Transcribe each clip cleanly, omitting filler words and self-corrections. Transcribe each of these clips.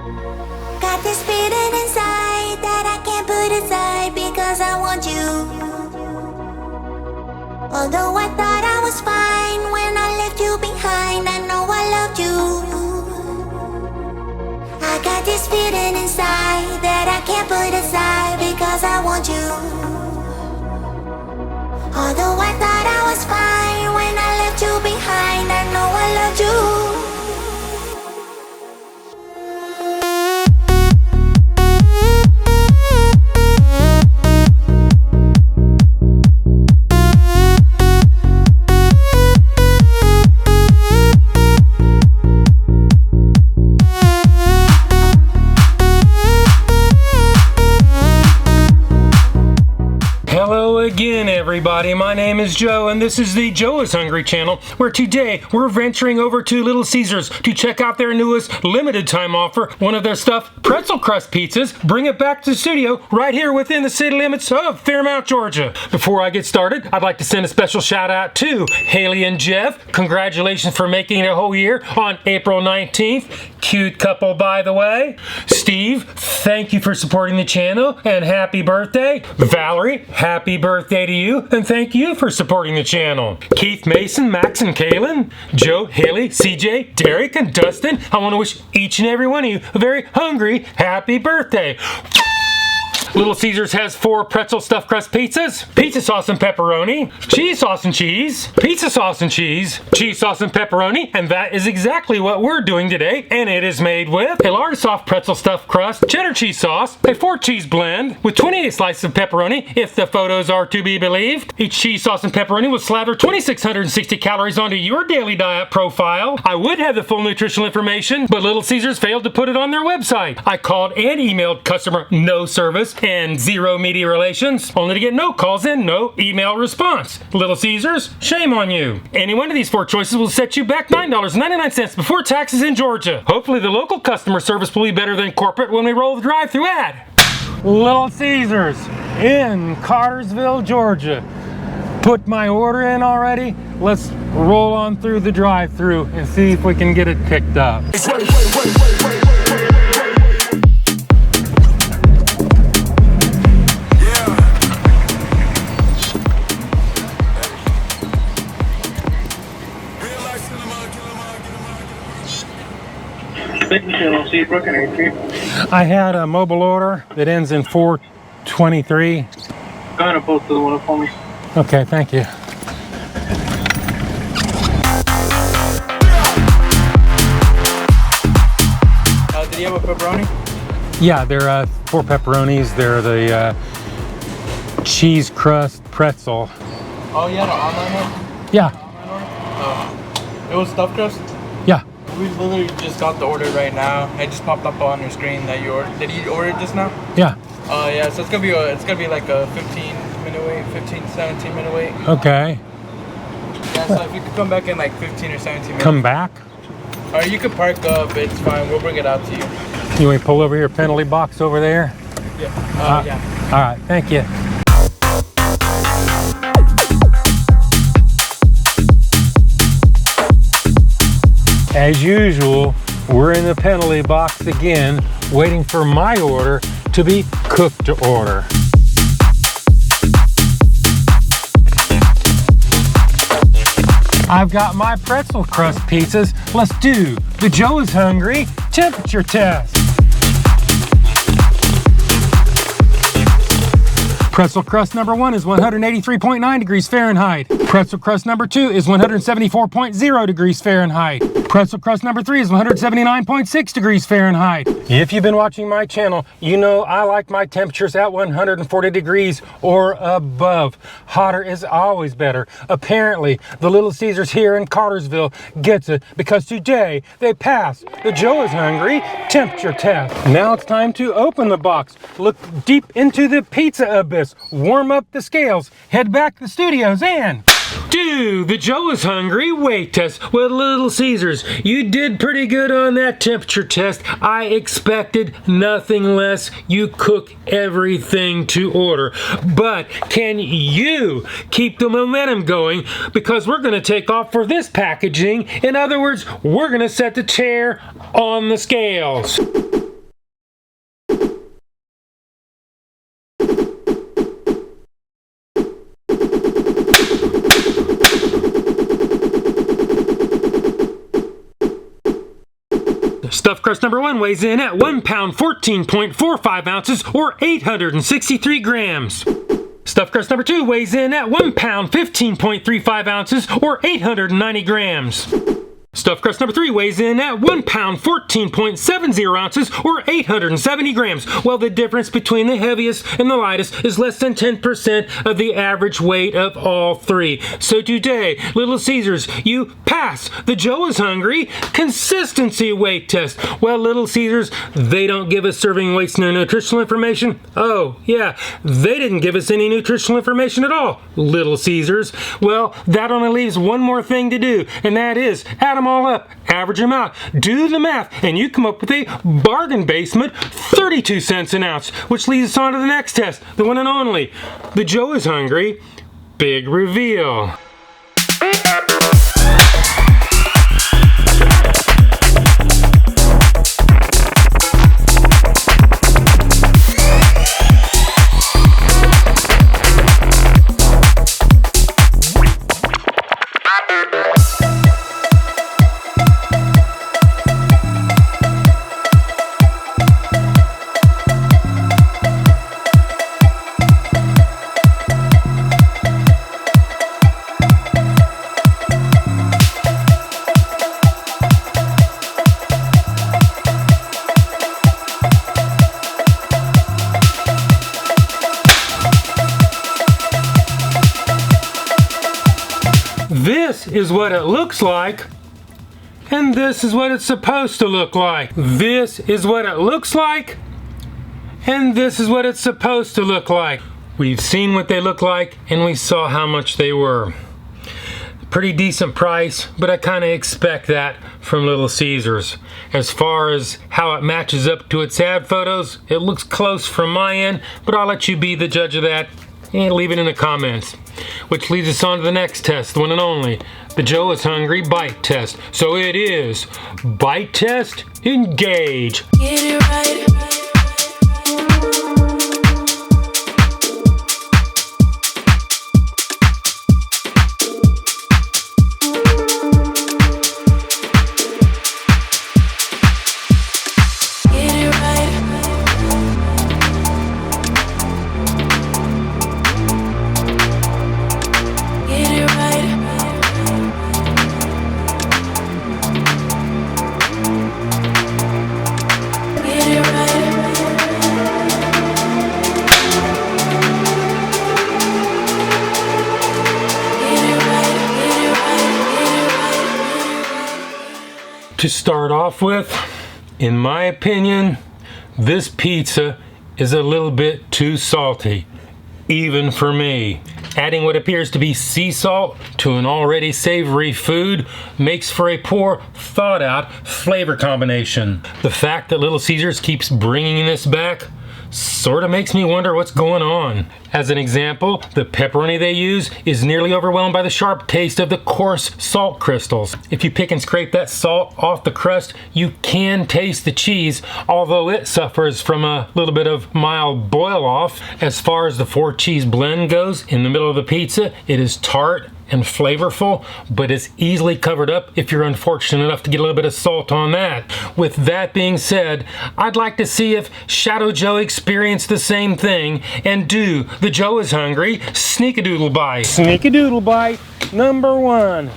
Got this feeling inside that I can't put aside because I want you. Although I thought I was fine when I left you behind, I know I loved you. I got this feeling inside that I can't put aside because I want you. Although I thought I was fine when I left you behind, I know I loved you. Again, everybody, my name is Joe, and this is the Joe is Hungry channel, where today we're venturing over to Little Caesars to check out their newest limited time offer, one of their stuffed pretzel crust pizzas. Bring it back to the studio right here within the city limits of Fairmount, Georgia. Before I get started, I'd like to send a special shout out to Haley and Jeff. Congratulations for making it a whole year on April 19th. Cute couple, by the way. Steve, thank you for supporting the channel, and happy birthday. Valerie, happy birthday to you, and thank you for supporting the channel. Keith, Mason, Max, and Kaylin, Joe, Haley, CJ, Derek, and Dustin, I want to wish each and every one of you a very hungry happy birthday. Little Caesars has 4 pretzel stuffed crust pizzas, pizza sauce and pepperoni, cheese sauce and cheese, pizza sauce and cheese, cheese sauce and pepperoni, and that is exactly what we're doing today, and it is made with a large soft pretzel stuffed crust, cheddar cheese sauce, a 4-cheese blend with 28 slices of pepperoni, if the photos are to be believed. Each cheese sauce and pepperoni will slather 2,660 calories onto your daily diet profile. I would have the full nutritional information, but Little Caesars failed to put it on their website. I called and emailed customer no service and zero media relations, only to get no calls and no email response. Little Caesars, shame on you. Any one of these 4 choices will set you back $9.99 before taxes in Georgia. Hopefully the local customer service will be better than corporate when we roll the drive-through ad. Little Caesars in Cartersville, Georgia. Put my order in already. Let's roll on through the drive-through and see if we can get it picked up. I had a mobile order that ends in 423. Go ahead and post the one up for me. Okay, thank you. Did you have a pepperoni? Yeah, they're 4 pepperonis. They're the cheese crust pretzel. Oh, you had an online one? Yeah. It was stuffed crust? Yeah. We literally just got the order right now. It just popped up on your screen that you ordered. Did you order it just now? Yeah. Yeah. So it's gonna be like a 17 minute wait. Okay. Yeah. So if you could come back in like 15 or 17 minutes. Come back? Or you could park up. It's fine. We'll bring it out to you. You want to pull over your penalty box over there? Yeah. Yeah. All right. Thank you. As usual, we're in the penalty box again, waiting for my order to be cooked to order. I've got my pretzel crust pizzas. Let's do the Joe is Hungry temperature test. Pretzel crust number 1 is 183.9 degrees Fahrenheit. Pretzel crust number 2 is 174.0 degrees Fahrenheit. Pretzel crust number 3 is 179.6 degrees Fahrenheit. If you've been watching my channel, you know I like my temperatures at 140 degrees or above. Hotter is always better. Apparently, the Little Caesars here in Cartersville gets it because today they passed the Joe is Hungry temperature test. Now it's time to open the box, look deep into the pizza abyss, warm up the scales, head back to the studios, and do the Joe is Hungry weight test with Little Caesars. You did pretty good on that temperature test. I expected nothing less. You cook everything to order. But can you keep the momentum going? Because we're going to take off for this packaging. In other words, we're going to set the chair on the scales. Stuffed crust number 1 weighs in at 1 pound 14.45 ounces or 863 grams. Stuffed crust number 2 weighs in at 1 pound 15.35 ounces or 890 grams. Stuffed crust number 3 weighs in at 1 pound 14.70 ounces or 870 grams, while the difference between the heaviest and the lightest is less than 10% of the average weight of all three. So today, Little Caesars, you pass the Joe is Hungry consistency weight test. Well, Little Caesars, they don't give us serving weights no nutritional information. Oh, yeah, they didn't give us any nutritional information at all, Little Caesars. Well, that only leaves one more thing to do, and that is add them all up, average them out, do the math, and you come up with a bargain basement 32 cents an ounce, which leads us on to the next test, the one and only, the Joe is Hungry Big Reveal. This is what it looks like, and this is what it's supposed to look like. This is what it looks like, and this is what it's supposed to look like. We've seen what they look like, and we saw how much they were. Pretty decent price, but I kind of expect that from Little Caesars. As far as how it matches up to its ad photos, it looks close from my end, but I'll let you be the judge of that and leave it in the comments. Which leads us on to the next test, the one and only, the Joe is Hungry Bite Test. So it is Bite Test, engage. Get it right. To start off with, in my opinion, this pizza is a little bit too salty, even for me. Adding what appears to be sea salt to an already savory food makes for a poor, thought-out flavor combination. The fact that Little Caesars keeps bringing this back sort of makes me wonder what's going on. As an example, the pepperoni they use is nearly overwhelmed by the sharp taste of the coarse salt crystals. If you pick and scrape that salt off the crust, you can taste the cheese, although it suffers from a little bit of mild boil off. As far as the 4-cheese blend goes, in the middle of the pizza, it is tart and flavorful, but it's easily covered up if you're unfortunate enough to get a little bit of salt on that. With that being said, I'd like to see if Shadow Joe experienced the same thing and do the Joe is Hungry Sneak-a-Doodle Bite. Sneak-a-Doodle Bite number 1.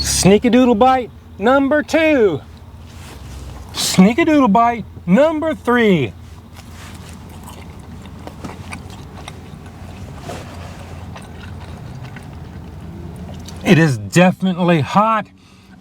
Sneak-a-Doodle Bite number 2. Sneak-a-Doodle Bite number 3. It is definitely hot.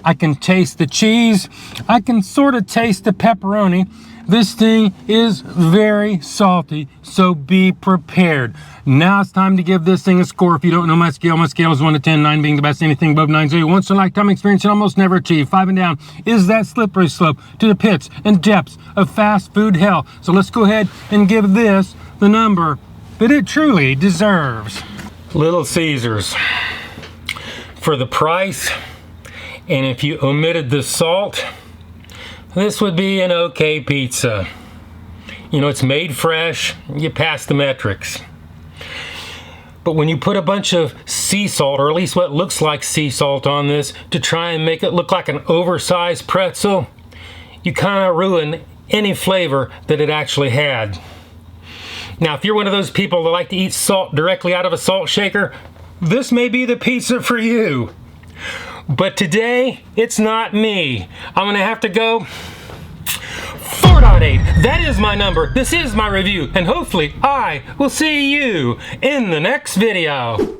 I can taste the cheese. I can sort of taste the pepperoni. This thing is very salty, so be prepared. Now it's time to give this thing a score. If you don't know my scale is 1 to 10, 9 being the best, anything above 9 is a once in a lifetime experience and almost never achieved. 5 and down is that slippery slope to the pits and depths of fast food hell. So let's go ahead and give this the number that it truly deserves. Little Caesars. For the price, and if you omitted the salt, this would be an okay pizza. You know, it's made fresh, you pass the metrics. But when you put a bunch of sea salt, or at least what looks like sea salt on this, to try and make it look like an oversized pretzel, you kind of ruin any flavor that it actually had. Now, if you're one of those people that like to eat salt directly out of a salt shaker, this may be the pizza for you. But today, it's not me. I'm gonna have to go 4.8. That is my number. This is my review, and hopefully I will see you in the next video.